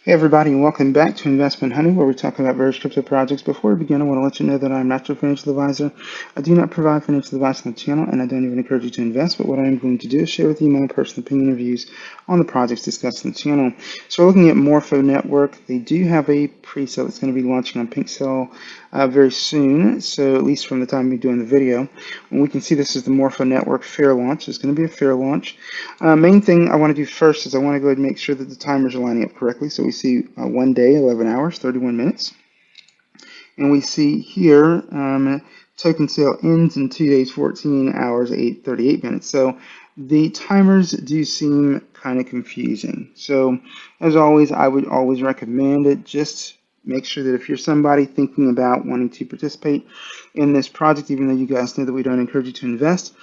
Hey everybody, and welcome back to Investment Honey, where we talk about various crypto projects. Before we begin, I want to let you know that I'm not your financial advisor. I do not provide financial advice on the channel, and I don't even encourage you to invest. But what I am going to do is share with you my personal opinion and views on the projects discussed on the channel. So we're looking at Morpho Network. They do have a pre-sale that's going to be launching on Presale very soon. So at least from the time we're doing the video, and we can see this is the Morpho Network fair launch. It's going to be a fair launch. Main thing I want to do first is I want to go ahead and make sure that the timers are lining up correctly. So we see 1 day, 11 hours, 31 minutes. And we see here token sale ends in 2 days, 14 hours, 38 minutes. So the timers do seem kind of confusing. So as always, I would always recommend it. Just make sure that if you're somebody thinking about wanting to participate in this project, even though you guys know that we don't encourage you to invest,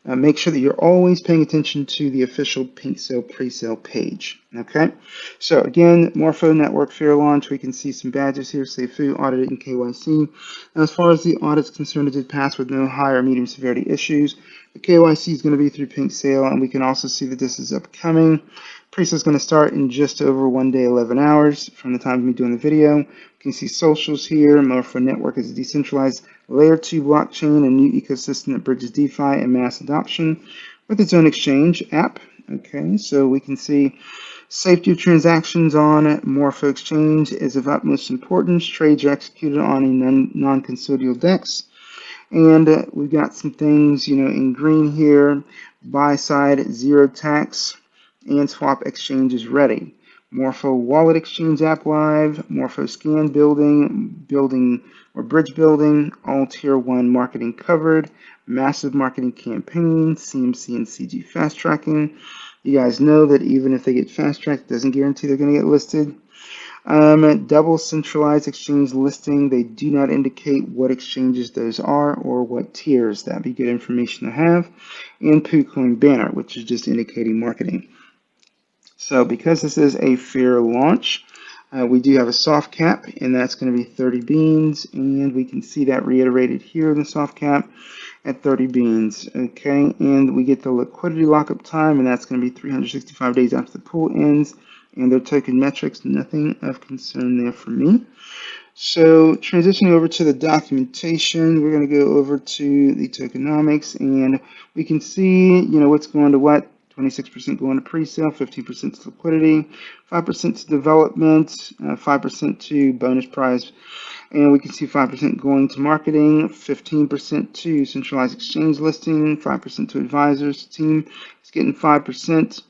make sure that you're always paying attention to the official Presale pre-sale page. Okay, so again, Morpho Network fair launch. We can see some badges here, say FU, audited, and KYC. Now, as far as the audit's concerned, it did pass with no high or medium severity issues. The KYC is going to be through Presale, and we can also see that this is upcoming. Presale is going to start in just over 1 day, 11 hours from the time of me doing the video. You can see socials here. Morpho Network is a decentralized layer 2 blockchain, a new ecosystem that bridges DeFi and mass adoption with its own exchange app. Okay, so we can see safety of transactions on Morpho Exchange is of utmost importance. Trades are executed on a non-custodial DEX. And we've got some things, in green here. Buy side, zero tax, and swap exchange is ready. Morpho Wallet Exchange app live, Morpho Scan building or bridge building, all tier 1 marketing covered, massive marketing campaign, CMC and CG fast tracking. You guys know that even if they get fast tracked, it doesn't guarantee they're going to get listed. Double centralized exchange listing. They do not indicate what exchanges those are or what tiers. That'd be good information to have. And PooCoin banner, which is just indicating marketing. So because this is a fair launch, we do have a soft cap, and that's going to be 30 beans, and we can see that reiterated here in the soft cap at 30 beans. Okay, and we get the liquidity lockup time, and that's going to be 365 days after the pool ends, and their token metrics, nothing of concern there for me. So transitioning over to the documentation, we're going to go over to the tokenomics, and we can see, what's going to what. 26% going to pre-sale, 15% to liquidity, 5% to development, 5% to bonus prize, and we can see 5% going to marketing, 15% to centralized exchange listing, 5% to advisors. The team is getting 5%,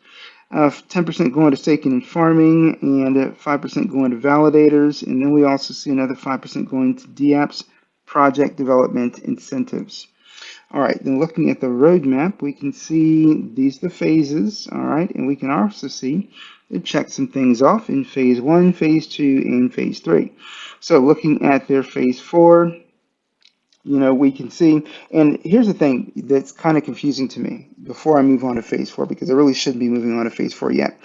10% going to staking and farming, and 5% going to validators, and then we also see another 5% going to DApps, project development incentives. All right, then looking at the roadmap, we can see these are the phases, all right, and we can also see it checks some things off in phase 1, phase 2, and phase 3. So looking at their phase 4, we can see, and here's the thing that's kind of confusing to me before I move on to phase 4, because I really shouldn't be moving on to phase 4 yet.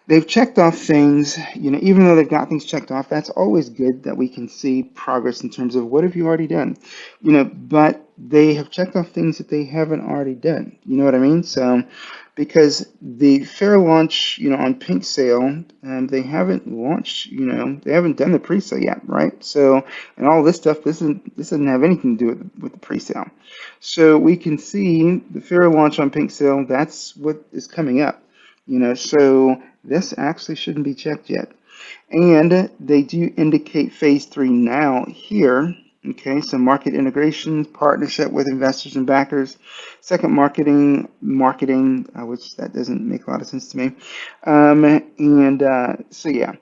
They've checked off things, even though they've got things checked off, that's always good that we can see progress in terms of what have you already done, but they have checked off things that they haven't already done. You know what I mean? So, because the fair launch, on Presale, they haven't launched, they haven't done the pre-sale yet, right? So, and all this stuff, this doesn't have anything to do with the pre-sale. So we can see the fair launch on Presale, that's what is coming up, so this actually shouldn't be checked yet. And they do indicate phase 3 now here. Okay, so market integrations, partnership with investors and backers, second marketing, which that doesn't make a lot of sense to me. So yeah,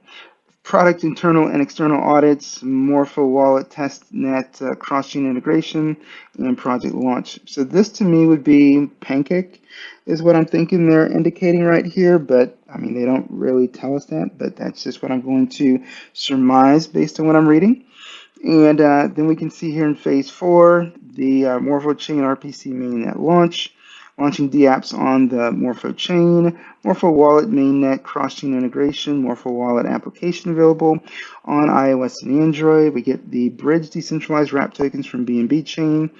product internal and external audits, Morpho wallet testnet, cross-chain integration, and project launch. So this to me would be Pancake, is what I'm thinking they're indicating right here, but I mean, they don't really tell us that, but that's just what I'm going to surmise based on what I'm reading. And then we can see here in phase 4, the Morpho chain RPC mainnet launching DApps on the Morpho chain, Morpho wallet mainnet cross-chain integration, Morpho wallet application available on iOS and Android. We get the bridge decentralized wrap tokens from BNB chain.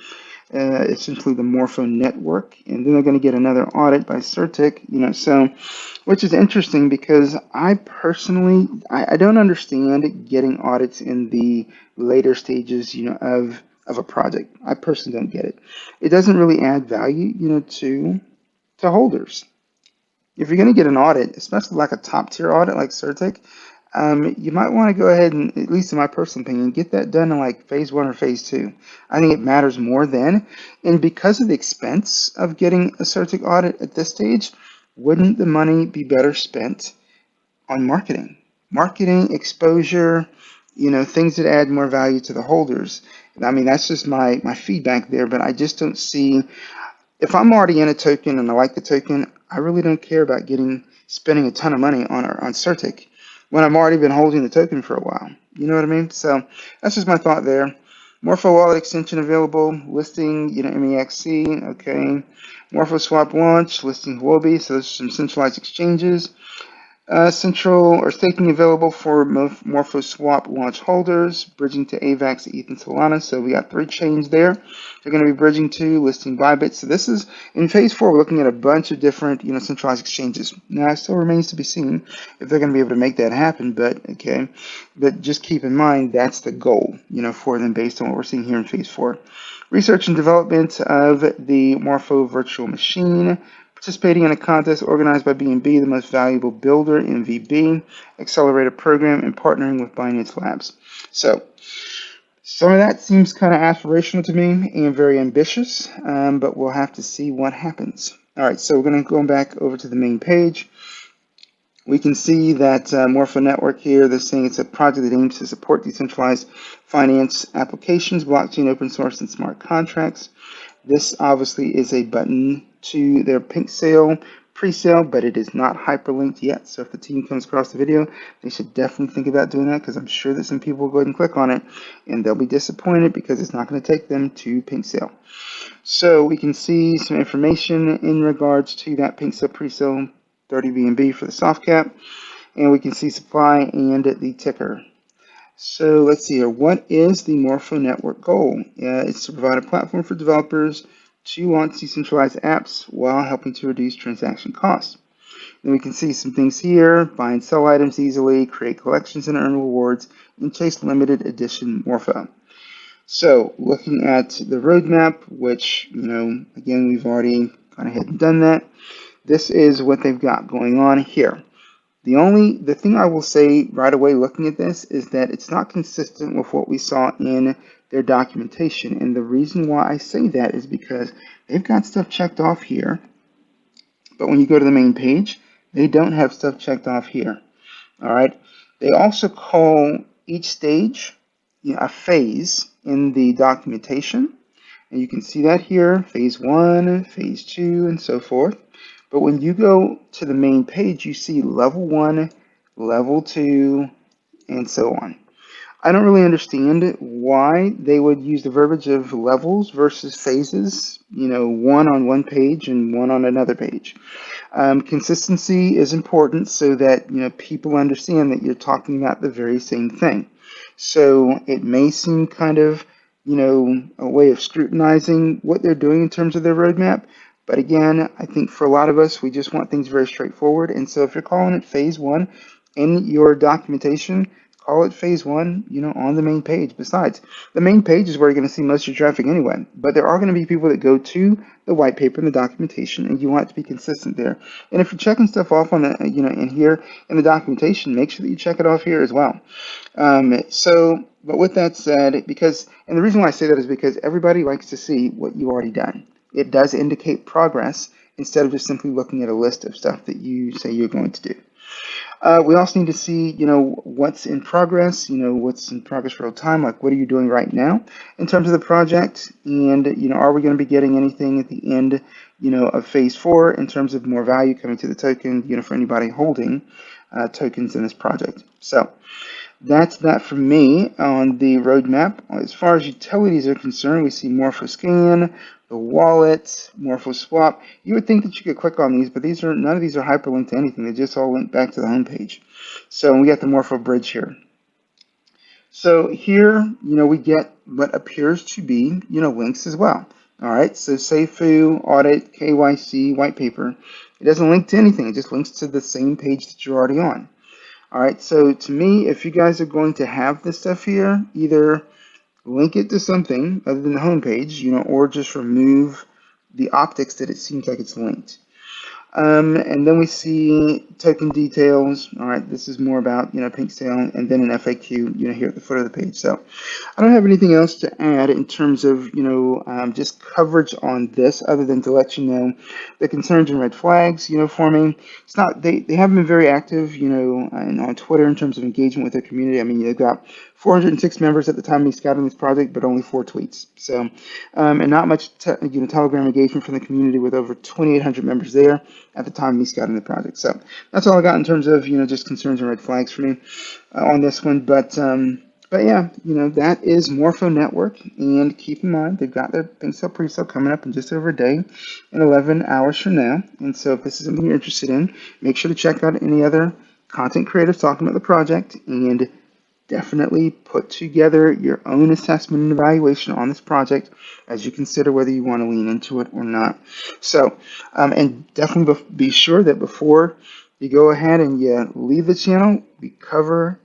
essentially the Morpho network, and then they're going to get another audit by Certic, so which is interesting because I personally I don't understand getting audits in the later stages, of a project. I personally don't get it. It doesn't really add value, to holders. If you're going to get an audit, especially like a top tier audit like Certic, you might want to go ahead and, at least in my personal opinion, get that done in like phase 1 or phase 2. I think it matters more then. And because of the expense of getting a Certic audit at this stage, wouldn't the money be better spent on marketing? Marketing, exposure, things that add more value to the holders. I mean, that's just my feedback there, but I just don't see, if I'm already in a token and I like the token, I really don't care about spending a ton of money on Certic when I've already been holding the token for a while. You know what I mean? So that's just my thought there. Morpho wallet extension available, listing, MEXC, okay. Morpho swap launch, listing will be, so there's some centralized exchanges. Central or staking available for Morpho swap launch holders, bridging to AVAX, ETH, and Solana. So we got 3 chains there. They're going to be bridging to, listing Bybit. So this is in phase 4. We're looking at a bunch of different, centralized exchanges. Now it still remains to be seen if they're going to be able to make that happen. But okay, but just keep in mind that's the goal, for them based on what we're seeing here in phase 4. Research and development of the Morpho virtual machine. Participating in a contest organized by BNB, the most valuable builder in VB, accelerator program, and partnering with Binance Labs. So some of that seems kind of aspirational to me and very ambitious, but we'll have to see what happens. All right, so we're going to go back over to the main page. We can see that Morpho Network here, they're saying it's a project that aims to support decentralized finance applications, blockchain, open source, and smart contracts. This obviously is a button to their pink sale pre-sale, but it is not hyperlinked yet. So if the team comes across the video, they should definitely think about doing that, because I'm sure that some people will go ahead and click on it and they'll be disappointed because it's not going to take them to pink sale. So we can see some information in regards to that pink sale pre-sale, 30 BNB for the soft cap, and we can see supply and the ticker. So let's see here. What is the Morpho Network goal? It's to provide a platform for developers to launch decentralized apps while helping to reduce transaction costs. And we can see some things here: buy and sell items easily, create collections and earn rewards, and chase limited edition Morpho. So looking at the roadmap, which, again, we've already gone ahead and done that. This is what they've got going on here. The thing I will say right away looking at this is that it's not consistent with what we saw in their documentation. And the reason why I say that is because they've got stuff checked off here, but when you go to the main page, they don't have stuff checked off here. All right. They also call each stage a phase in the documentation. And you can see that here, phase 1, phase 2, and so forth. But when you go to the main page, you see level 1, level 2, and so on. I don't really understand why they would use the verbiage of levels versus phases, one on one page and one on another page. Consistency is important so that, people understand that you're talking about the very same thing. So it may seem kind of, a way of scrutinizing what they're doing in terms of their roadmap. But again, I think for a lot of us, we just want things very straightforward. And so if you're calling it phase 1 in your documentation, call it phase 1, on the main page. Besides, the main page is where you're going to see most of your traffic anyway. But there are going to be people that go to the white paper and the documentation, and you want it to be consistent there. And if you're checking stuff off on the, in here in the documentation, make sure that you check it off here as well. But with that said, and the reason why I say that is because everybody likes to see what you've already done. It does indicate progress instead of just simply looking at a list of stuff that you say you're going to do. We also need to see, what's in progress, what's in progress real time, like what are you doing right now in terms of the project, and, are we going to be getting anything at the end, of phase 4 in terms of more value coming to the token, for anybody holding tokens in this project. So that's that for me on the roadmap. As far as utilities are concerned, we see Morpho Scan, the wallet, Morpho Swap. You would think that you could click on these, but none of these are hyperlinked to anything. They just all link back to the home page. So we got the Morpho bridge here. So here, we get what appears to be, links as well. All right, so SAFU, audit, KYC, white paper. It doesn't link to anything. It just links to the same page that you're already on. All right, so to me, if you guys are going to have this stuff here, either link it to something other than the home page, or just remove the optics that it seems like it's linked. And then we see token details. All right, this is more about, pink sale, and then an FAQ, here at the foot of the page. So I don't have anything else to add in terms of, just coverage on this other than to let you know the concerns and red flags, for me. It's not, they haven't been very active, and on Twitter in terms of engagement with their community. I mean, they've got 406 members at the time we scouted this project, but only 4 tweets. So, and not much, Telegram engagement from the community with over 2,800 members there at the time we scouted the project. So that's all I got in terms of, just concerns and red flags for me on this one. But yeah, that is Morpho Network, and keep in mind they've got their pink sale pre-sale coming up in just over a day and 11 hours from now. And so if this is something you're interested in, make sure to check out any other content creators talking about the project, and definitely put together your own assessment and evaluation on this project as you consider whether you want to lean into it or not. So, and definitely be sure that before you go ahead and you leave the channel, we cover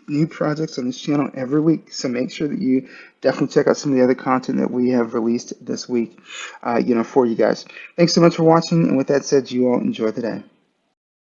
new projects on this channel every week. So make sure that you definitely check out some of the other content that we have released this week, for you guys. Thanks so much for watching. And with that said, you all enjoy the day.